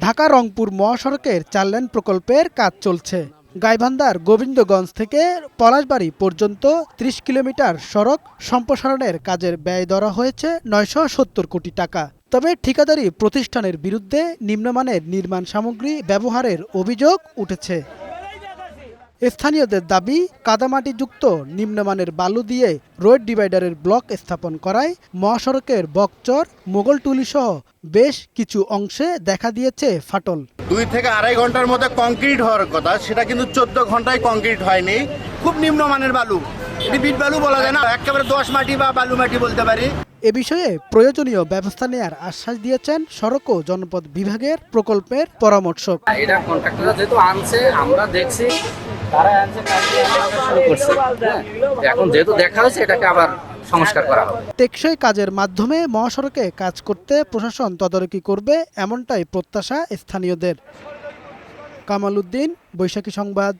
ঢাকা রংপুর মহাসড়কের ৪ লেন প্রকল্পের কাজ চলছে। গাইবান্ধার গোবিন্দগঞ্জ থেকে পলাশবাড়ী পর্যন্ত ৩০ কিলোমিটার সড়ক সম্প্রসারণের কাজের ব্যয় ধরা হয়েছে ৯৭০ কোটি টাকা। তবে ঠিকাদারি প্রতিষ্ঠানের বিরুদ্ধে নিম্নমানের নির্মাণ সামগ্রী ব্যবহারের অভিযোগ উঠেছে। স্থানীয়দের দাবি, কাদামাটিযুক্ত নিম্নমানের বালু দিয়ে রোড ডিভাইডারের ব্লক স্থাপন করায় মহাসড়কের বকচর, মোগলটুলি সহ বেশ কিছু অংশে দেখা দিয়েছে ফাটল। 2 থেকে 2.5 ঘন্টার মধ্যে কংক্রিট হওয়ার কথা, সেটা কিন্তু 14 ঘন্টায় কংক্রিট হয়নি। খুব নিম্নমানের বালু, এটি বিট বালু বলা যায় না, একেবারে দোআঁশ মাটি বা বালু মাটি বলতে পারি। এ বিষয়ে প্রয়োজনীয় ব্যবস্থা নেয়ার আশ্বাস দিয়েছেন সড়ক ও জনপথ বিভাগের প্রকল্পের পরামর্শক। এটা কন্ট্রাক্টররা যেহেতু আনছে, আমরা দেখছি তারা আনছে, শুরু করছে। এখন যেহেতু দেখা হয়েছে, এটাকে আবার সংস্কার করা হবে। টেকসই কাজের মাধ্যমে মহাসড়কে কাজ করতে প্রশাসন তদারকি করবে, এমনটাই প্রত্যাশা স্থানীয়দের। কামাল উদ্দিন, বৈশাখী সংবাদ।